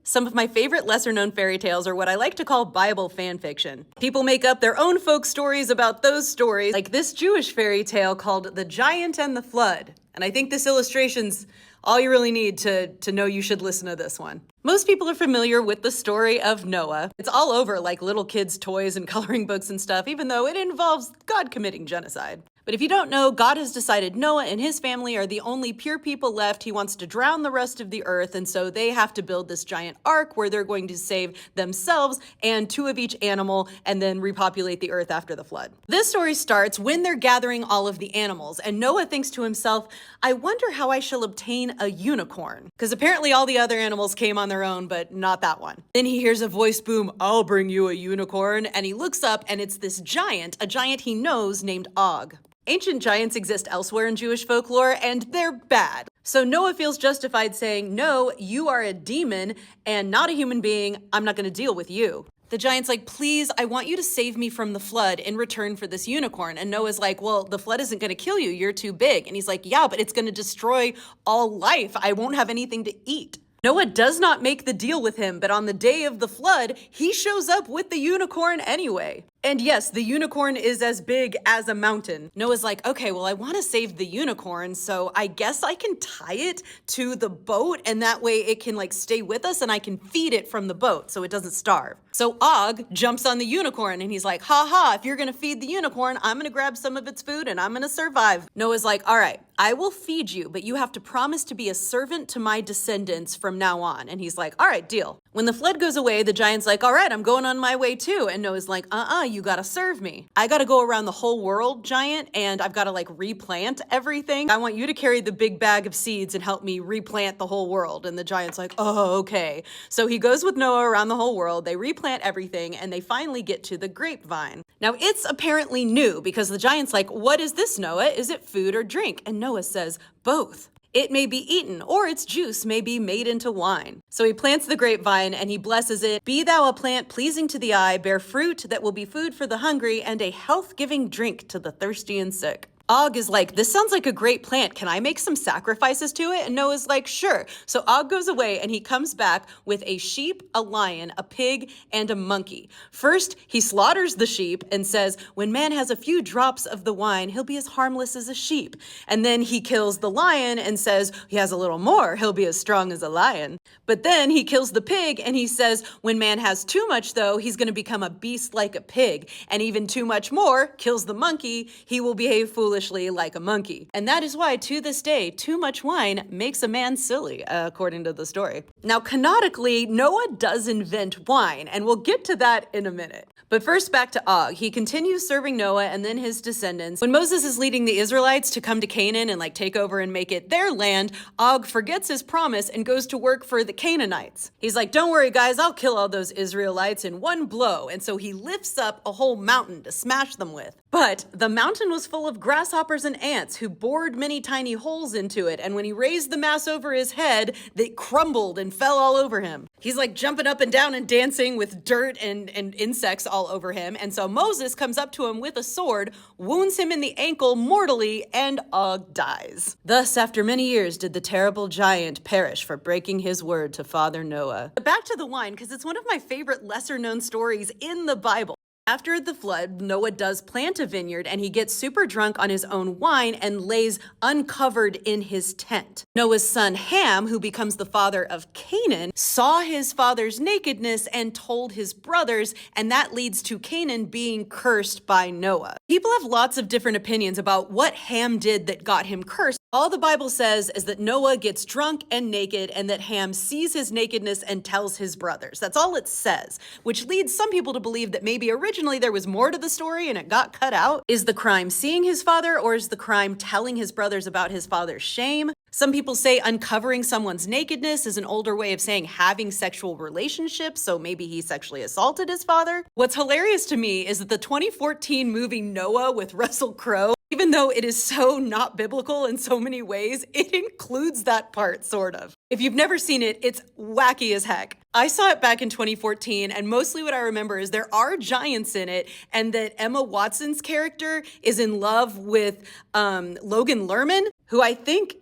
Some of my favorite lesser-known fairy tales are what I like to call Bible fan fiction. People make up their own folk stories about those stories, like this Jewish fairy tale called The Giant and the Flood. And I think this illustration's all you really need to know you should listen to this one. Most people are familiar with the story of Noah. It's all over like little kids' toys and coloring books and stuff, even though it involves God committing genocide. But if you don't know, God has decided Noah and his family are the only pure people left. He wants to drown the rest of the earth, and so they have to build this giant ark where they're going to save themselves and two of each animal and then repopulate the earth after the flood. This story starts when they're gathering all of the animals, and Noah thinks to himself, I wonder how I shall obtain a unicorn. Because apparently all the other animals came on their own, but not that one. Then he hears a voice boom, I'll bring you a unicorn, and he looks up and it's this giant, a giant he knows named Og. Ancient giants exist elsewhere in Jewish folklore, and they're bad. So Noah feels justified saying, no, you are a demon and not a human being. I'm not going to deal with you. The giant's like, please, I want you to save me from the flood in return for this unicorn. And Noah's like, well, the flood isn't going to kill you. You're too big. And he's like, yeah, but it's going to destroy all life. I won't have anything to eat. Noah does not make the deal with him, but on the day of the flood, he shows up with the unicorn anyway. And yes, the unicorn is as big as a mountain. Noah's like, okay, well, I want to save the unicorn, so I guess I can tie it to the boat, and that way it can like stay with us and I can feed it from the boat so it doesn't starve. So Og jumps on the unicorn and he's like, ha ha, if you're gonna feed the unicorn, I'm gonna grab some of its food and I'm gonna survive. Noah's like, all right, I will feed you, but you have to promise to be a servant to my descendants from now on. And he's like, all right, deal. When the flood goes away, the giant's like, all right, I'm going on my way too. And Noah's like, you gotta serve me. I gotta go around the whole world, giant, and I've gotta like replant everything. I want you to carry the big bag of seeds and help me replant the whole world. And the giant's like, oh, okay. So he goes with Noah around the whole world. They replant everything and they finally get to the grapevine. Now it's apparently new because the giant's like, what is this, Noah? Is it food or drink? And Noah says, both. It may be eaten, or its juice may be made into wine. So he plants the grapevine and he blesses it. Be thou a plant pleasing to the eye, bear fruit that will be food for the hungry, and a health-giving drink to the thirsty and sick. Og is like, this sounds like a great plant. Can I make some sacrifices to it? And Noah's like, sure. So Og goes away and he comes back with a sheep, a lion, a pig, and a monkey. First, he slaughters the sheep and says, when man has a few drops of the wine, he'll be as harmless as a sheep. And then he kills the lion and says, he has a little more, he'll be as strong as a lion. But then he kills the pig and he says, when man has too much though, he's going to become a beast like a pig. And even too much more, kills the monkey, he will behave foolishly like a monkey. And that is why, to this day, too much wine makes a man silly, according to the story. Now, canonically, Noah does invent wine, and we'll get to that in a minute. But first, back to Og. He continues serving Noah and then his descendants. When Moses is leading the Israelites to come to Canaan and like take over and make it their land, Og forgets his promise and goes to work for the Canaanites. He's like, don't worry guys, I'll kill all those Israelites in one blow. And so he lifts up a whole mountain to smash them with. But the mountain was full of grasshoppers and ants who bored many tiny holes into it. And when he raised the mass over his head, they crumbled and fell all over him. He's like jumping up and down and dancing with dirt and insects all over him. And so Moses comes up to him with a sword, wounds him in the ankle mortally, and Og dies. Thus, after many years, did the terrible giant perish for breaking his word to Father Noah. But back to the wine, because it's one of my favorite lesser-known stories in the Bible. After the flood, Noah does plant a vineyard and he gets super drunk on his own wine and lays uncovered in his tent. Noah's son Ham, who becomes the father of Canaan, saw his father's nakedness and told his brothers, and that leads to Canaan being cursed by Noah. People have lots of different opinions about what Ham did that got him cursed. All the Bible says is that Noah gets drunk and naked and that Ham sees his nakedness and tells his brothers. That's all it says, which leads some people to believe that maybe originally there was more to the story and it got cut out. Is the crime seeing his father, or is the crime telling his brothers about his father's shame? Some people say uncovering someone's nakedness is an older way of saying having sexual relationships, so maybe he sexually assaulted his father. What's hilarious to me is that the 2014 movie Noah with Russell Crowe, even though it is so not biblical in so many ways, it includes that part, sort of. If you've never seen it, it's wacky as heck. I saw it back in 2014, and mostly what I remember is there are giants in it, and that Emma Watson's character is in love with Logan Lerman, who I think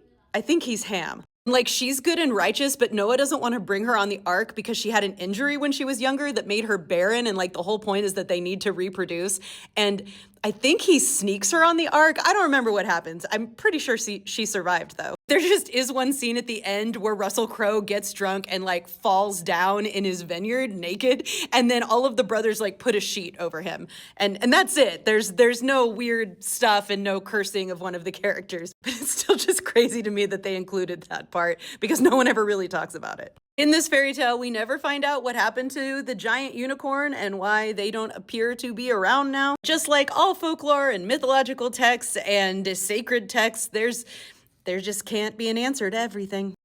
he's Ham. Like, she's good and righteous, but Noah doesn't want to bring her on the ark because she had an injury when she was younger that made her barren. And like, the whole point is that they need to reproduce. And I think he sneaks her on the ark. I don't remember what happens. I'm pretty sure she survived, though. There just is one scene at the end where Russell Crowe gets drunk and like falls down in his vineyard naked. And then all of the brothers like put a sheet over him. And that's it. There's no weird stuff and no cursing of one of the characters. But it's still just crazy to me that they included that part because no one ever really talks about it. In this fairy tale, we never find out what happened to the giant unicorn and why they don't appear to be around now. Just like all folklore and mythological texts and sacred texts, there just can't be an answer to everything.